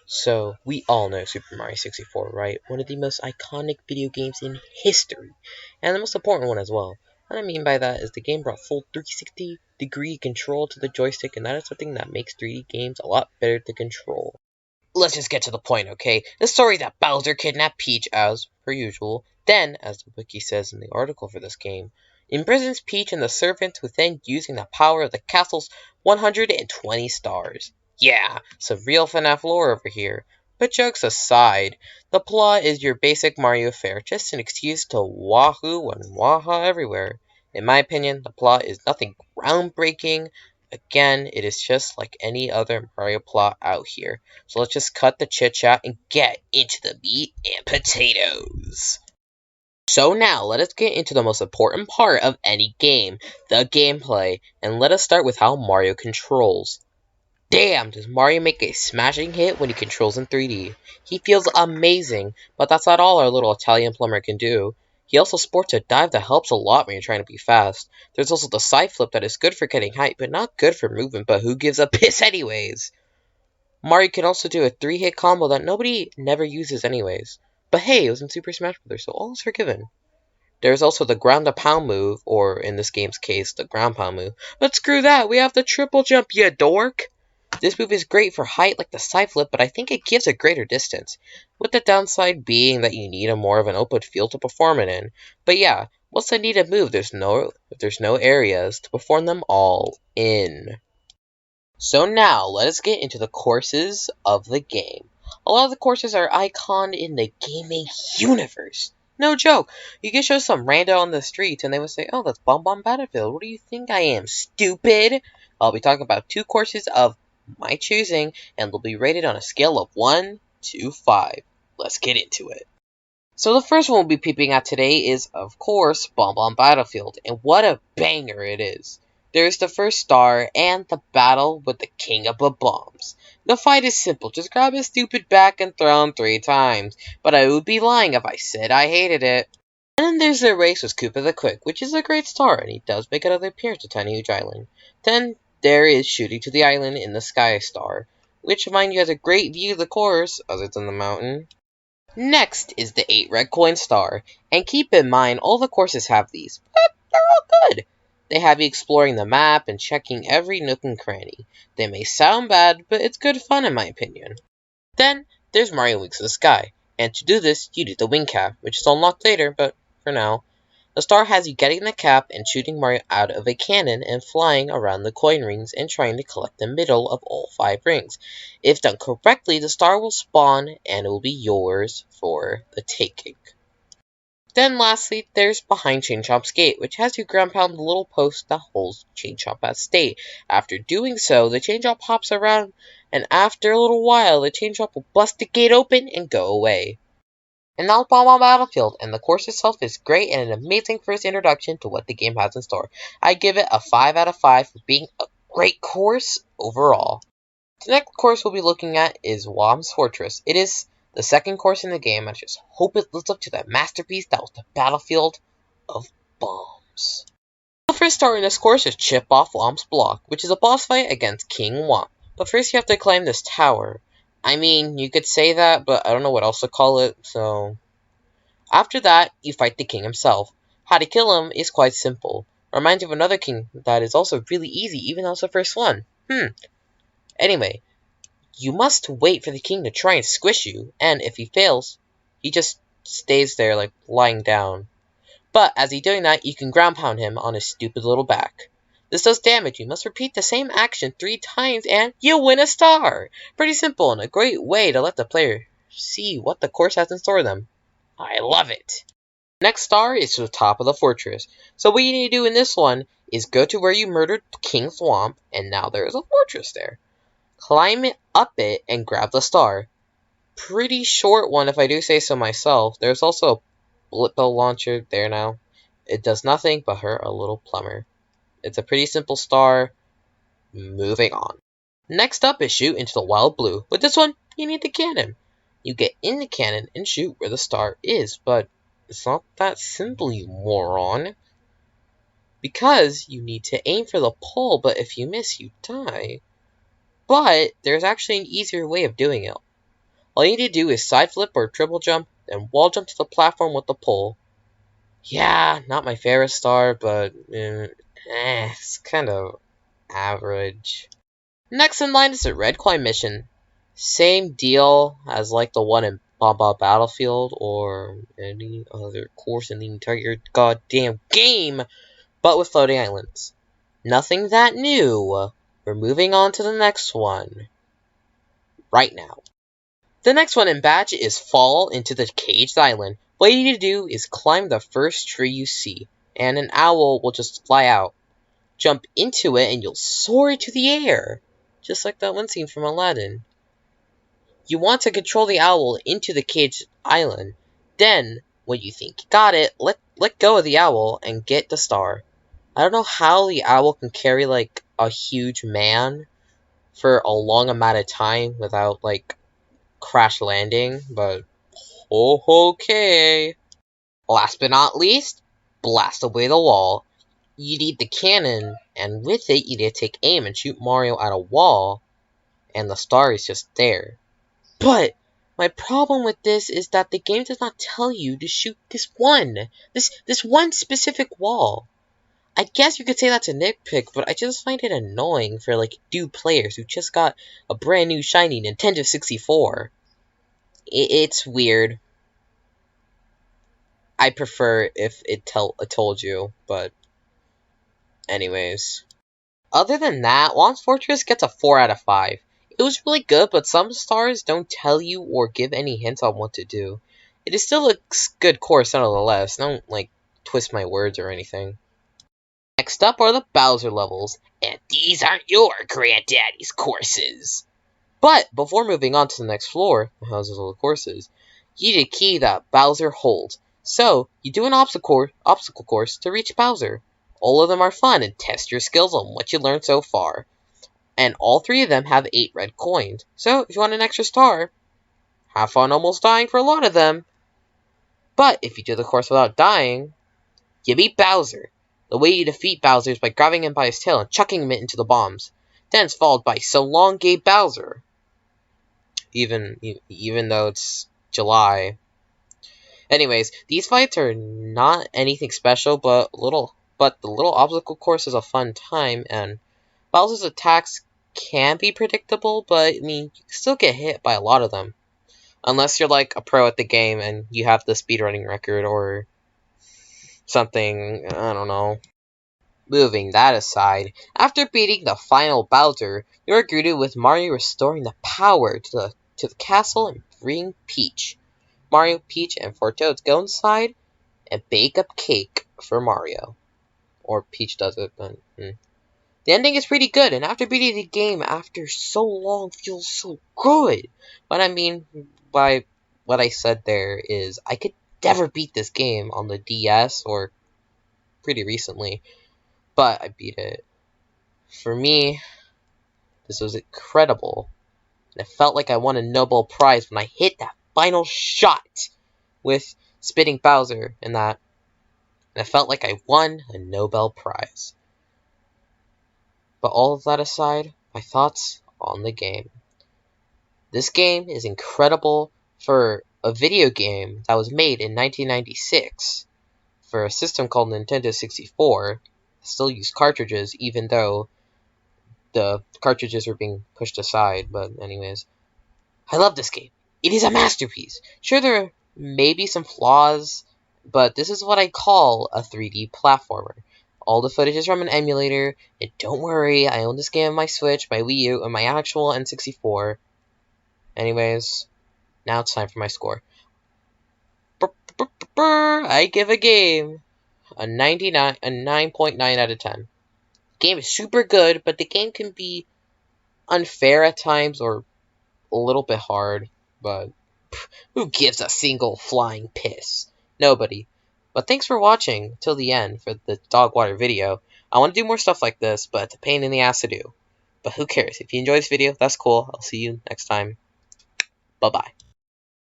So, we all know Super Mario 64, right? One of the most iconic video games in history, and the most important one as well. What I mean by that is the game brought full 360-degree control to the joystick, and that is something that makes 3D games a lot better to control. Let's just get to the point, okay? The story that Bowser kidnapped Peach as per usual, then, as the wiki says in the article for this game, imprisons Peach and the servant within using the power of the castle's 120 stars. Yeah, some real FNAF lore over here. But jokes aside, the plot is your basic Mario fare, just an excuse to wahoo and waha everywhere. In my opinion, the plot is nothing groundbreaking. Again, it is just like any other Mario plot out here. So let's just cut the chit chat and get into the meat and potatoes. So now, let us get into the most important part of any game, the gameplay, and let us start with how Mario controls. Damn, does Mario make a smashing hit when he controls in 3D. He feels amazing, but that's not all our little Italian plumber can do. He also sports a dive that helps a lot when you're trying to be fast. There's also the side flip that is good for getting height, but not good for movement, but who gives a piss anyways? Mario can also do a 3-hit combo that nobody never uses anyways. But hey, it was in Super Smash Bros., so all is forgiven. There's also the ground and pound move, or in this game's case, the ground pound move. But screw that, we have the triple jump, you dork! This move is great for height like the side flip, but I think it gives a greater distance, with the downside being that you need a more of an open field to perform it in. But yeah, what's the needed move? There's no areas to perform them all in. So now, let us get into the courses of the game. A lot of the courses are iconed in the gaming universe. No joke. You can show some rando on the streets and they would say, oh, that's Bomb Bomb Battlefield. What do you think I am, stupid? I'll be talking about 2 courses of my choosing, and they'll be rated on a scale of 1 to 5. Let's get into it. So the first one we'll be peeping at today is, of course, Bomb Bomb Battlefield, and what a banger it is. There's the first star, and the battle with the king of the bombs. The fight is simple, just grab his stupid back and throw him 3 times, but I would be lying if I said I hated it. And then there's the race with Koopa the Quick, which is a great star, and he does make another appearance at Tiny Huge Island. Then there is Shooting to the Island in the Sky Star, which mind you has a great view of the course, other than the mountain. Next is the 8 red coin star, and keep in mind all the courses have these, but they're all good. They have you exploring the map and checking every nook and cranny. They may sound bad, but it's good fun in my opinion. Then there's Mario Wings to the Sky, and to do this you need the wing cap, which is unlocked later, but for now. The star has you getting the cap and shooting Mario out of a cannon and flying around the coin rings and trying to collect the middle of all 5 rings. If done correctly, the star will spawn and it will be yours for the taking. Then lastly, there's Behind Chain Chomp's Gate, which has you ground pound the little post that holds Chain Chomp at state. After doing so, the Chain Chomp hops around, and after a little while, the Chain Chomp will bust the gate open and go away. And now Bomb Bomb Battlefield, and the course itself is great and an amazing first introduction to what the game has in store. I give it a 5 out of 5 for being a great course overall. The next course we'll be looking at is Whomp's Fortress. It is the second course in the game. I just hope it lives up to that masterpiece that was the Battlefield of Bombs. The first star in this course is Chip Off Whomp's Block, which is a boss fight against King Whomp. But first you have to climb this tower. I mean, you could say that, but I don't know what else to call it, so... After that, you fight the king himself. How to kill him is quite simple. Reminds you of another king that is also really easy, even though it's the first one. Anyway, you must wait for the king to try and squish you, and if he fails, he just stays there, like, lying down. But as he's doing that, you can ground pound him on his stupid little back. This does damage. You must repeat the same action 3 times and you win a star! Pretty simple and a great way to let the player see what the course has in store for them. I love it! Next star is to the top of the fortress. So what you need to do in this one is go to where you murdered King Thwomp, and now there is a fortress there. Climb it up it and grab the star. Pretty short one if I do say so myself. There's also a bullet bill launcher there now. It does nothing but hurt a little plumber. It's a pretty simple star. Moving on. Next up is shoot into the wild blue. With this one, you need the cannon. You get in the cannon and shoot where the star is, but it's not that simple, you moron. Because you need to aim for the pole, but if you miss, you die. But there's actually an easier way of doing it. All you need to do is side flip or triple jump, then wall jump to the platform with the pole. Yeah, not my favorite star, but it's kind of average. Next in line is the Red Coin mission. Same deal as like the one in Bomba Battlefield or any other course in the entire goddamn game, but with floating islands. Nothing that new. We're moving on to the next one. Right now. The next one in batch is fall into the caged island. What you need to do is climb the first tree you see, and an owl will just fly out. Jump into it and you'll soar into the air. Just like that one scene from Aladdin. You want to control the owl into the caged island. Then, when you think you got it, let go of the owl and get the star. I don't know how the owl can carry like a huge man for a long amount of time without like crash landing, but okay. Last but not least, blast away the wall. You need the cannon, and with it you need to take aim and shoot Mario at a wall, and the star is just there. But my problem with this is that the game does not tell you to shoot this one specific wall. I guess you could say that's a nitpick, but I just find it annoying for like new players who just got a brand new shiny Nintendo 64. It's weird. I prefer if it told you, but anyways. Other than that, Juan's Fortress gets a 4 out of 5. It was really good, but some stars don't tell you or give any hints on what to do. It is still a good course nonetheless. Don't, like, twist my words or anything. Next up are the Bowser levels, and these aren't your granddaddy's courses. But before moving on to the next floor, the houses of the courses, you need a key that Bowser holds. So, you do an obstacle course to reach Bowser. All of them are fun and test your skills on what you learned so far. And all 3 of them have 8 red coins. So, if you want an extra star, have fun almost dying for a lot of them. But, if you do the course without dying, you beat Bowser. The way you defeat Bowser is by grabbing him by his tail and chucking him into the bombs. Then it's followed by So Long Gay Bowser. Even though it's July. Anyways, these fights are not anything special, but the little obstacle course is a fun time, and Bowser's attacks can be predictable, but I mean, you can still get hit by a lot of them. Unless you're like a pro at the game and you have the speedrunning record or something, I don't know. Moving that aside, after beating the final Bowser, you are greeted with Mario restoring the power to the castle and freeing Peach. Mario, Peach, and Four Toads go inside and bake up cake for Mario. Or Peach does it, but... The ending is pretty good, and after beating the game after so long feels so good. What I mean by what I said there is I could never beat this game on the DS or pretty recently, but I beat it. For me, this was incredible. And it felt like I won a Nobel Prize when I hit that final shot with spitting Bowser and that. And it felt like I won a Nobel Prize. But all of that aside, my thoughts on the game. This game is incredible for a video game that was made in 1996 for a system called Nintendo 64. Still used cartridges, even though the cartridges were being pushed aside. But anyways, I love this game. It is a masterpiece. Sure, there may be some flaws, but this is what I call a 3D platformer. All the footage is from an emulator, and don't worry, I own this game on my Switch, my Wii U, and my actual N64. Anyways, now it's time for my score. I give a game a 9.9 out of 10. The game is super good, but the game can be unfair at times or a little bit hard, but who gives a single flying piss? Nobody. But thanks for watching till the end for the dog water video. I want to do more stuff like this, but it's a pain in the ass to do. But who cares? If you enjoyed this video, that's cool. I'll see you next time. Bye-bye.